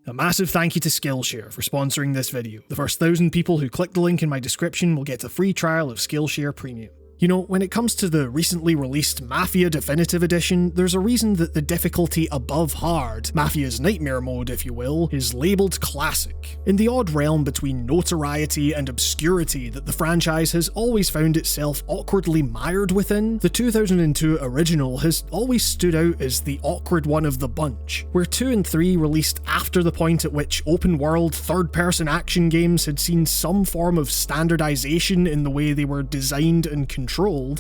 A massive thank you to Skillshare for sponsoring this video. The first 1,000 people who click the link in my description will get a free trial of Skillshare Premium. You know, when it comes to the recently released Mafia Definitive Edition, there's a reason that the difficulty above hard, Mafia's nightmare mode if you will, is labelled classic. In the odd realm between notoriety and obscurity that the franchise has always found itself awkwardly mired within, the 2002 original has always stood out as the awkward one of the bunch, where 2 and 3 released after the point at which open-world third-person action games had seen some form of standardization in the way they were designed and controlled.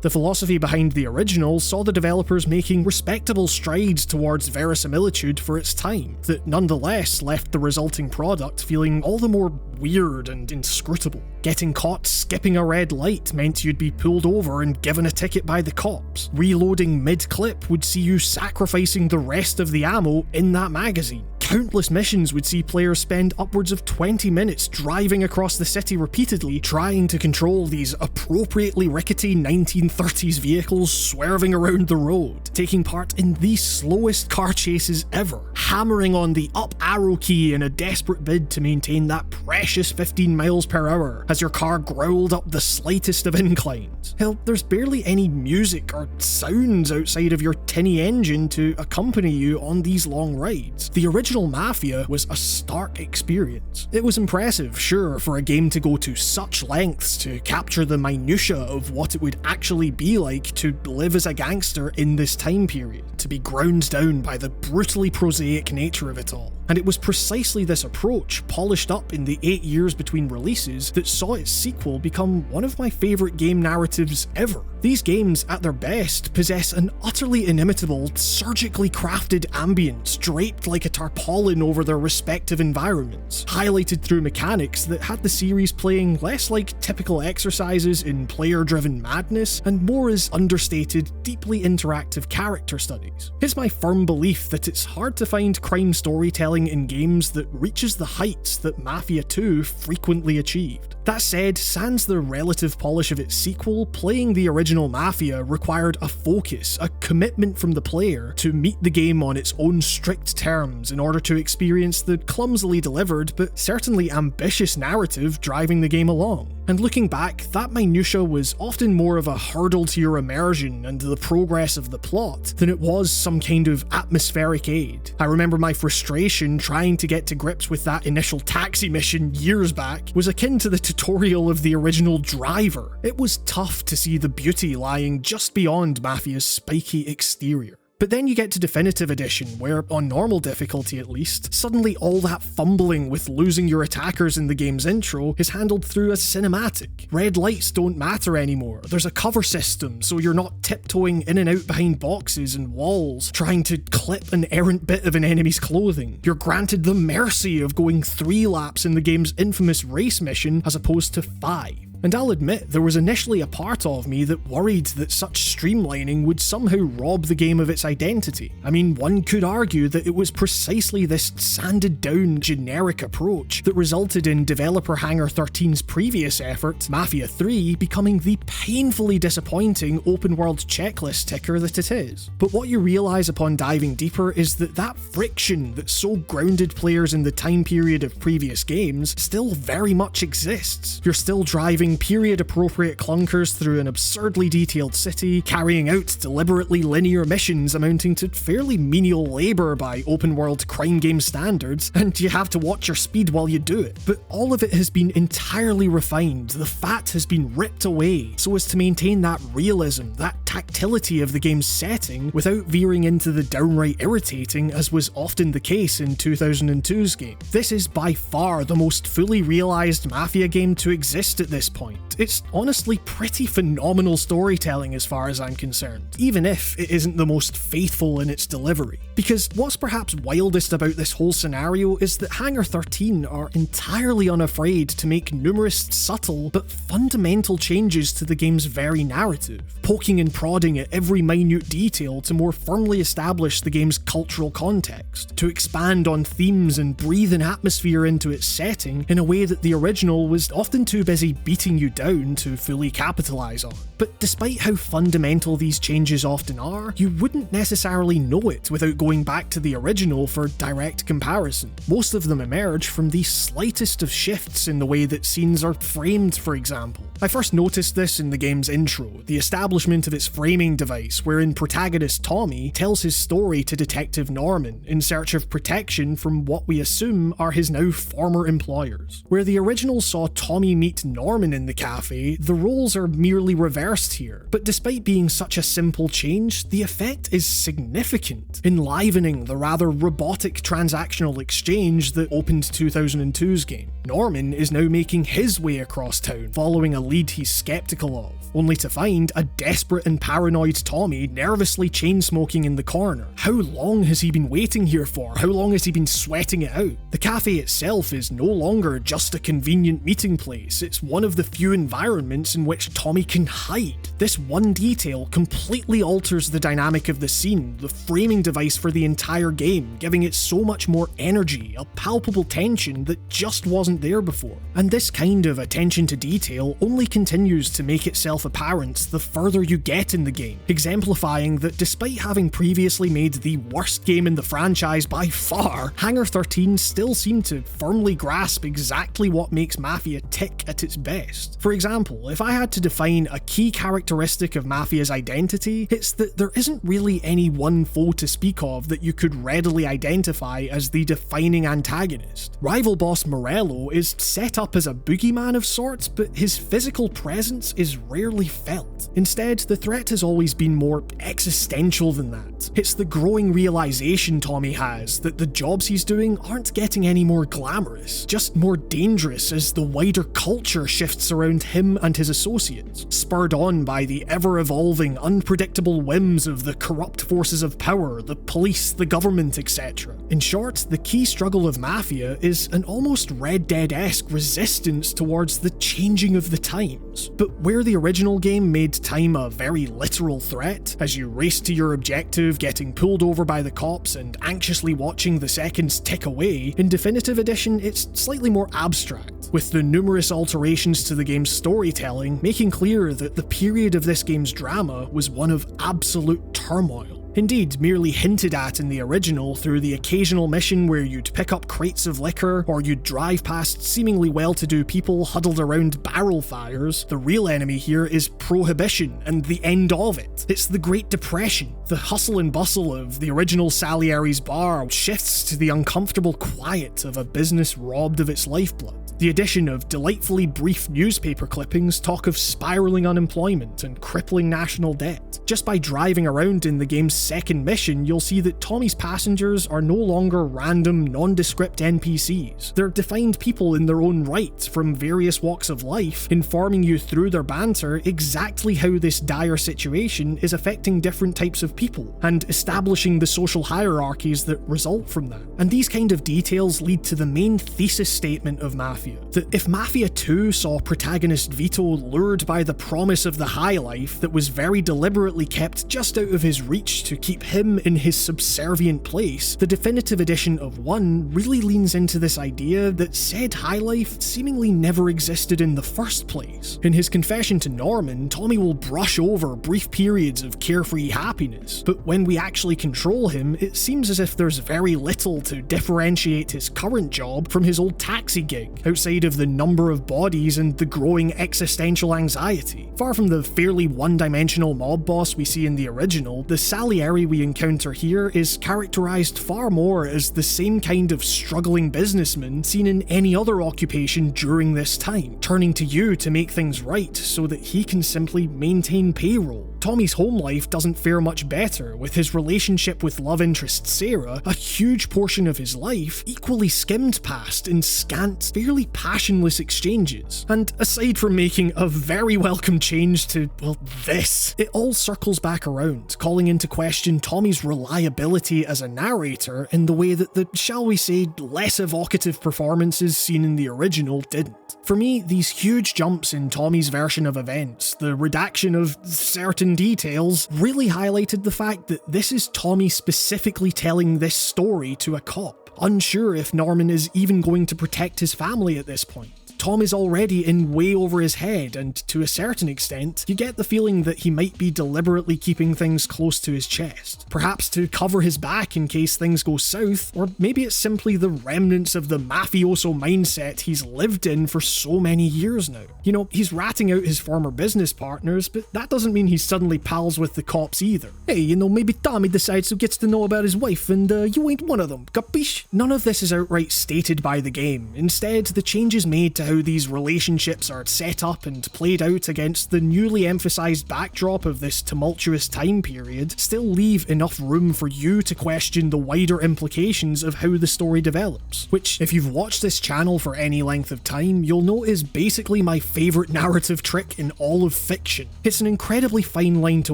The philosophy behind the original saw the developers making respectable strides towards verisimilitude for its time, that nonetheless left the resulting product feeling all the more weird and inscrutable. Getting caught skipping a red light meant you'd be pulled over and given a ticket by the cops. Reloading mid-clip would see you sacrificing the rest of the ammo in that magazine. Countless missions would see players spend upwards of 20 minutes driving across the city repeatedly trying to control these appropriately rickety 1930s vehicles swerving around the road, taking part in the slowest car chases ever, hammering on the up arrow key in a desperate bid to maintain that precious 15 miles per hour as your car growled up the slightest of inclines. Hell, there's barely any music or sounds outside of your tinny engine to accompany you on these long rides. The original Mafia was a stark experience. It was impressive, sure, for a game to go to such lengths to capture the minutiae of what it would actually be like to live as a gangster in this time period, to be ground down by the brutally prosaic nature of it all. And it was precisely this approach, polished up in the 8 years between releases, that saw its sequel become one of my favourite game narratives ever. These games, at their best, possess an utterly inimitable, surgically crafted ambience draped like a tarpaulin over their respective environments, highlighted through mechanics that had the series playing less like typical exercises in player-driven madness and more as understated, deeply interactive character studies. It's my firm belief that it's hard to find crime storytelling in games that reaches the heights that Mafia 2 frequently achieved. That said, sans the relative polish of its sequel, playing the original Mafia required a focus, a commitment from the player to meet the game on its own strict terms in order to experience the clumsily delivered but certainly ambitious narrative driving the game along. And looking back, that minutia was often more of a hurdle to your immersion and the progress of the plot than it was some kind of atmospheric aid. I remember my frustration trying to get to grips with that initial taxi mission years back was akin to the tutorial of the original Driver. It was tough to see the beauty lying just beyond Mafia's spiky exterior. But then you get to Definitive Edition, where, on normal difficulty at least, suddenly all that fumbling with losing your attackers in the game's intro is handled through a cinematic. Red lights don't matter anymore, there's a cover system, so you're not tiptoeing in and out behind boxes and walls, trying to clip an errant bit of an enemy's clothing. You're granted the mercy of going 3 laps in the game's infamous race mission as opposed to 5. And I'll admit, there was initially a part of me that worried that such streamlining would somehow rob the game of its identity. I mean, one could argue that it was precisely this sanded down, generic approach that resulted in developer Hangar 13's previous effort, Mafia 3, becoming the painfully disappointing open-world checklist ticker that it is. But what you realise upon diving deeper is that that friction that so grounded players in the time period of previous games still very much exists. You're still driving period-appropriate clunkers through an absurdly detailed city, carrying out deliberately linear missions amounting to fairly menial labour by open-world crime game standards, and you have to watch your speed while you do it. But all of it has been entirely refined, the fat has been ripped away, so as to maintain that realism, that tactility of the game's setting, without veering into the downright irritating as was often the case in 2002's game. This is by far the most fully realised Mafia game to exist at this point. It's honestly pretty phenomenal storytelling as far as I'm concerned, even if it isn't the most faithful in its delivery. Because what's perhaps wildest about this whole scenario is that Hangar 13 are entirely unafraid to make numerous subtle but fundamental changes to the game's very narrative, poking and prodding at every minute detail to more firmly establish the game's cultural context, to expand on themes and breathe an atmosphere into its setting in a way that the original was often too busy beating you down to fully capitalise on. But despite how fundamental these changes often are, you wouldn't necessarily know it without going back to the original for direct comparison. Most of them emerge from the slightest of shifts in the way that scenes are framed, for example. I first noticed this in the game's intro, the establishment of its framing device, wherein protagonist Tommy tells his story to Detective Norman in search of protection from what we assume are his now former employers. Where the original saw Tommy meet Norman in the cafe, the roles are merely reversed here, but despite being such a simple change, the effect is significant, enlivening the rather robotic transactional exchange that opened 2002's game. Norman is now making his way across town, following a lead he's skeptical of, only to find a desperate and paranoid Tommy nervously chain-smoking in the corner. How long has he been waiting here for? How long has he been sweating it out? The cafe itself is no longer just a convenient meeting place, it's one of the few environments in which Tommy can hide. This one detail completely alters the dynamic of the scene, the framing device for the entire game, giving it so much more energy, a palpable tension that just wasn't there before. And this kind of attention to detail only continues to make itself apparent the further you get in the game, exemplifying that despite having previously made the worst game in the franchise by far, Hangar 13 still seemed to firmly grasp exactly what makes Mafia tick at its best. For example, if I had to define a key characteristic of Mafia's identity, it's that there isn't really any one foe to speak of that you could readily identify as the defining antagonist. Rival boss Morello is set up as a boogeyman of sorts, but his physical presence is rarely felt. Instead, the threat has always been more existential than that. It's the growing realization Tommy has that the jobs he's doing aren't getting any more glamorous, just more dangerous as the wider culture shifts around him and his associates, spurred on by the ever-evolving, unpredictable whims of the corrupt forces of power, the police, the government, etc. In short, the key struggle of Mafia is an almost Red Dead-esque resistance towards the changing of the times. But where the original game made time a very literal threat, as you race to your objective, getting pulled over by the cops and anxiously watching the seconds tick away, in Definitive Edition it's slightly more abstract, with the numerous alterations to the game's storytelling making clear that the period of this game's drama was one of absolute turmoil. Indeed, merely hinted at in the original through the occasional mission where you'd pick up crates of liquor, or you'd drive past seemingly well-to-do people huddled around barrel fires, the real enemy here is prohibition and the end of it. It's the Great Depression. The hustle and bustle of the original Salieri's bar shifts to the uncomfortable quiet of a business robbed of its lifeblood. The addition of delightfully brief newspaper clippings talk of spiralling unemployment and crippling national debt. Just by driving around in the game's second mission, you'll see that Tommy's passengers are no longer random, nondescript NPCs. They're defined people in their own right from various walks of life, informing you through their banter exactly how this dire situation is affecting different types of people, and establishing the social hierarchies that result from that. And these kind of details lead to the main thesis statement of Mafia, that if Mafia 2 saw protagonist Vito lured by the promise of the high life that was very deliberately kept just out of his reach to keep him in his subservient place, the definitive edition of 1 really leans into this idea that said high life seemingly never existed in the first place. In his confession to Norman, Tommy will brush over brief periods of carefree happiness, but when we actually control him, it seems as if there's very little to differentiate his current job from his old taxi gig, outside of the number of bodies and the growing existential anxiety. Far from the fairly one-dimensional mob boss we see in the original, the Salieri we encounter here is characterized far more as the same kind of struggling businessman seen in any other occupation during this time, turning to you to make things right so that he can simply maintain payroll. Tommy's home life doesn't fare much better, with his relationship with love interest Sarah, a huge portion of his life, equally skimmed past in scant, fairly of passionless exchanges. And aside from making a very welcome change to, well, this, it all circles back around, calling into question Tommy's reliability as a narrator in the way that the, shall we say, less evocative performances seen in the original didn't. For me, these huge jumps in Tommy's version of events, the redaction of certain details, really highlighted the fact that this is Tommy specifically telling this story to a cop, unsure if Norman is even going to protect his family at this point. Tom is already in way over his head, and to a certain extent, you get the feeling that he might be deliberately keeping things close to his chest, perhaps to cover his back in case things go south, or maybe it's simply the remnants of the mafioso mindset he's lived in for so many years now. You know, he's ratting out his former business partners, but that doesn't mean he's suddenly pals with the cops either. Hey, you know, maybe Tommy decides who gets to know about his wife, and you ain't one of them, capiche? None of this is outright stated by the game. Instead, the changes made to how these relationships are set up and played out against the newly emphasised backdrop of this tumultuous time period still leave enough room for you to question the wider implications of how the story develops, which, if you've watched this channel for any length of time, you'll know is basically my favourite narrative trick in all of fiction. It's an incredibly fine line to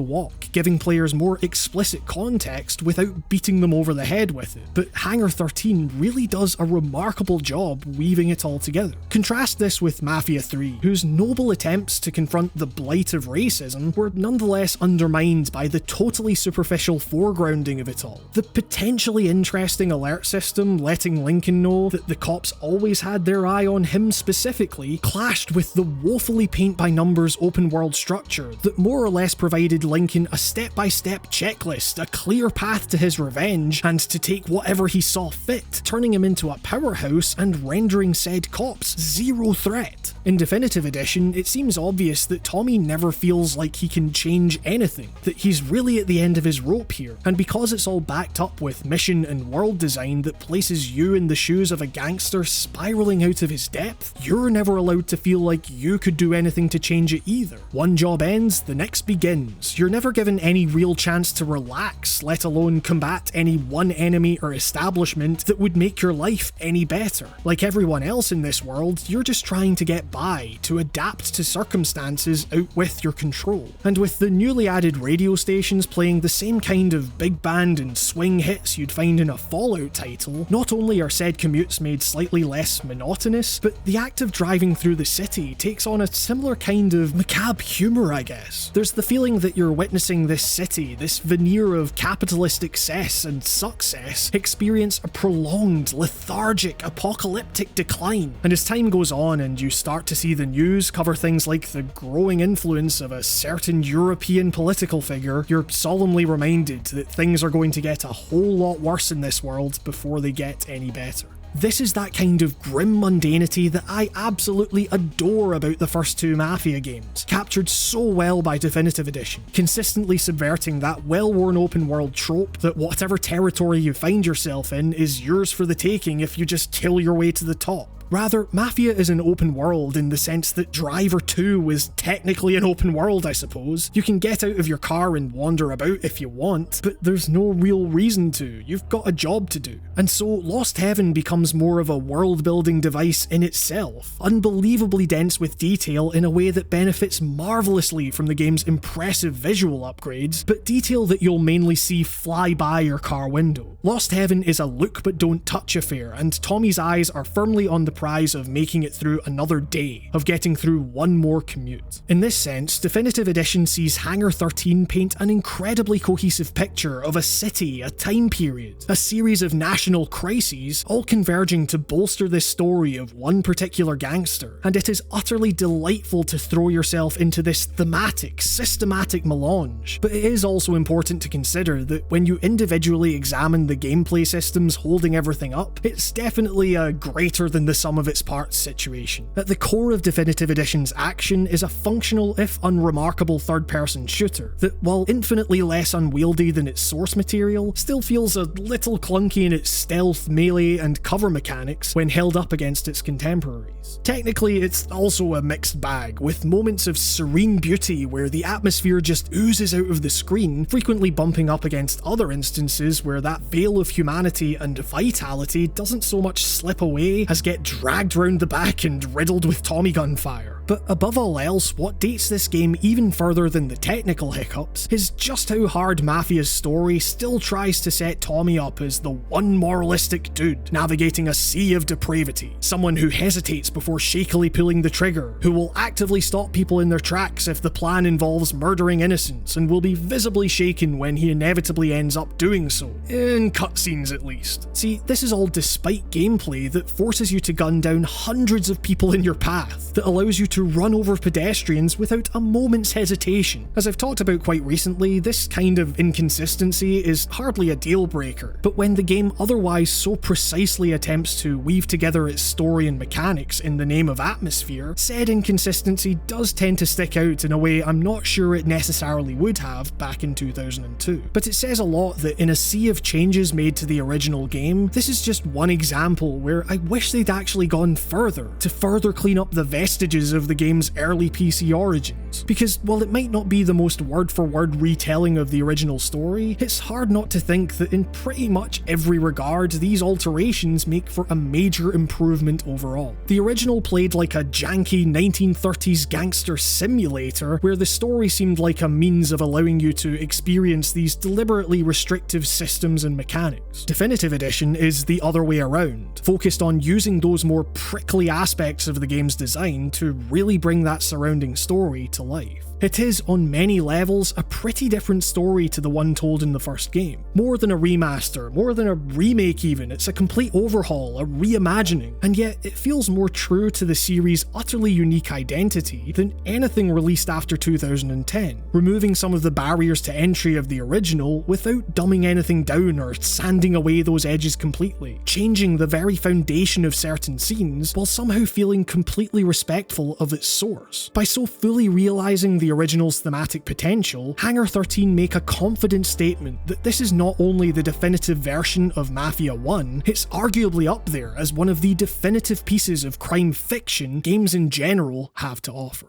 walk, giving players more explicit context without beating them over the head with it, but Hangar 13 really does a remarkable job weaving it all together. Contrast this with Mafia 3, whose noble attempts to confront the blight of racism were nonetheless undermined by the totally superficial foregrounding of it all. The potentially interesting alert system letting Lincoln know that the cops always had their eye on him specifically clashed with the woefully paint-by-numbers open-world structure that more or less provided Lincoln a step-by-step checklist, a clear path to his revenge, and to take whatever he saw fit, turning him into a powerhouse and rendering said cops zero threat. In Definitive Edition, it seems obvious that Tommy never feels like he can change anything, that he's really at the end of his rope here, and because it's all backed up with mission and world design that places you in the shoes of a gangster spiralling out of his depth, you're never allowed to feel like you could do anything to change it either. One job ends, the next begins. You're never given any real chance to relax, let alone combat any one enemy or establishment that would make your life any better. Like everyone else in this world, you're just trying to get by, to adapt to circumstances out with your control. And with the newly added radio stations playing the same kind of big band and swing hits you'd find in a Fallout title, not only are said commutes made slightly less monotonous, but the act of driving through the city takes on a similar kind of macabre humour, I guess. There's the feeling that you're witnessing this city, this veneer of capitalist excess and success, experience a prolonged, lethargic, apocalyptic decline. And as time goes on and you start to see the news cover things like the growing influence of a certain European political figure, you're solemnly reminded that things are going to get a whole lot worse in this world before they get any better. This is that kind of grim mundanity that I absolutely adore about the first two Mafia games, captured so well by Definitive Edition, consistently subverting that well-worn open world trope that whatever territory you find yourself in is yours for the taking if you just kill your way to the top. Rather, Mafia is an open world in the sense that Driver 2 is technically an open world, I suppose. You can get out of your car and wander about if you want, but there's no real reason to. You've got a job to do. And so Lost Heaven becomes more of a world-building device in itself, unbelievably dense with detail in a way that benefits marvellously from the game's impressive visual upgrades, but detail that you'll mainly see fly by your car window. Lost Heaven is a look but don't touch affair, and Tommy's eyes are firmly on the prize of making it through another day, of getting through one more commute. In this sense, Definitive Edition sees Hangar 13 paint an incredibly cohesive picture of a city, a time period, a series of national crises, all converging to bolster this story of one particular gangster, and it is utterly delightful to throw yourself into this thematic, systematic melange. But it is also important to consider that when you individually examine the gameplay systems holding everything up, it's definitely a greater than the sum of its parts situation. At the core of Definitive Edition's action is a functional, if unremarkable, third-person shooter that, while infinitely less unwieldy than its source material, still feels a little clunky in its stealth, melee, and cover mechanics when held up against its contemporaries. Technically, it's also a mixed bag, with moments of serene beauty where the atmosphere just oozes out of the screen, frequently bumping up against other instances where that veil of humanity and vitality doesn't so much slip away as get dragged round the back and riddled with Tommy gun fire. But above all else, what dates this game even further than the technical hiccups is just how hard Mafia's story still tries to set Tommy up as the one moralistic dude navigating a sea of depravity, someone who hesitates before shakily pulling the trigger, who will actively stop people in their tracks if the plan involves murdering innocents, and will be visibly shaken when he inevitably ends up doing so, in cutscenes at least. See, this is all despite gameplay that forces you to gun down hundreds of people in your path, that allows you to run over pedestrians without a moment's hesitation. As I've talked about quite recently, this kind of inconsistency is hardly a deal breaker, but when the game otherwise so precisely attempts to weave together its story and mechanics in the name of atmosphere, said inconsistency does tend to stick out in a way I'm not sure it necessarily would have back in 2002. But it says a lot that in a sea of changes made to the original game, this is just one example where I wish they'd actually gone further to further clean up the vestiges of the game's early PC origins. Because while it might not be the most word-for-word retelling of the original story, it's hard not to think that in pretty much every regard these alterations make for a major improvement overall. The original played like a janky 1930s gangster simulator where the story seemed like a means of allowing you to experience these deliberately restrictive systems and mechanics. Definitive Edition is the other way around, focused on using those more prickly aspects of the game's design to really bring that surrounding story to life. It is, on many levels, a pretty different story to the one told in the first game. More than a remaster, more than a remake even, it's a complete overhaul, a reimagining, and yet it feels more true to the series' utterly unique identity than anything released after 2010, removing some of the barriers to entry of the original without dumbing anything down or sanding away those edges completely, changing the very foundation of certain scenes while somehow feeling completely respectful of its source. By so fully realising the original's thematic potential, Hangar 13 make a confident statement that this is not only the definitive version of Mafia 1, it's arguably up there as one of the definitive pieces of crime fiction games in general have to offer.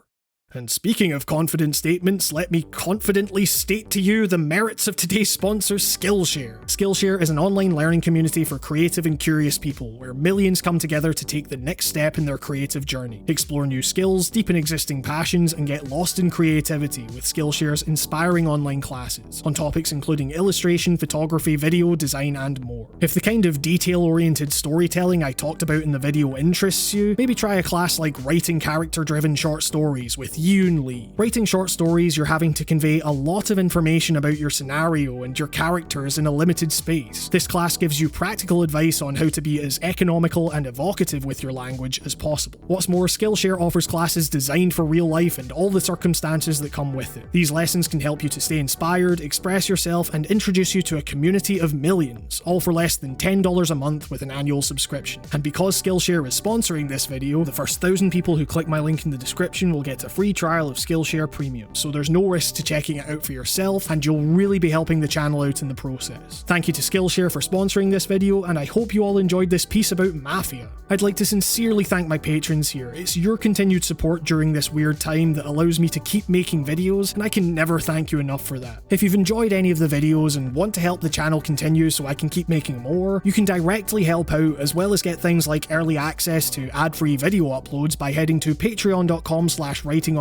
And speaking of confident statements, let me confidently state to you the merits of today's sponsor, Skillshare. Skillshare is an online learning community for creative and curious people, where millions come together to take the next step in their creative journey, explore new skills, deepen existing passions, and get lost in creativity with Skillshare's inspiring online classes, on topics including illustration, photography, video, design, and more. If the kind of detail-oriented storytelling I talked about in the video interests you, maybe try a class like Writing Character-Driven Short Stories with Yoon Lee. Writing short stories, you're having to convey a lot of information about your scenario and your characters in a limited space. This class gives you practical advice on how to be as economical and evocative with your language as possible. What's more, Skillshare offers classes designed for real life and all the circumstances that come with it. These lessons can help you to stay inspired, express yourself, and introduce you to a community of millions, all for less than $10 a month with an annual subscription. And because Skillshare is sponsoring this video, the first 1,000 people who click my link in the description will get a free trial of Skillshare Premium, so there's no risk to checking it out for yourself, and you'll really be helping the channel out in the process. Thank you to Skillshare for sponsoring this video, and I hope you all enjoyed this piece about Mafia. I'd like to sincerely thank my patrons here. It's your continued support during this weird time that allows me to keep making videos, and I can never thank you enough for that. If you've enjoyed any of the videos and want to help the channel continue so I can keep making more, you can directly help out, as well as get things like early access to ad-free video uploads by heading to patreon.com/writingongames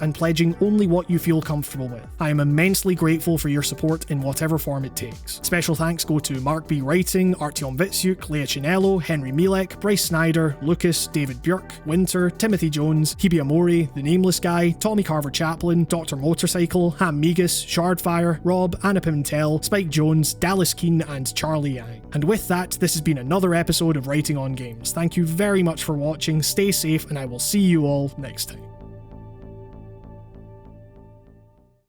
and pledging only what you feel comfortable with. I am immensely grateful for your support in whatever form it takes. Special thanks go to Mark B. Writing, Artyom Vitsyuk, Leah Chinello, Henry Milek, Bryce Snyder, Lucas, David Björk, Winter, Timothy Jones, Hibi Amori, The Nameless Guy, Tommy Carver Chaplin, Dr. Motorcycle, Ham Migas, Shardfire, Rob, Anna Pimentel, Spike Jones, Dallas Keen, and Charlie Yang. And with that, this has been another episode of Writing on Games. Thank you very much for watching, stay safe, and I will see you all next time.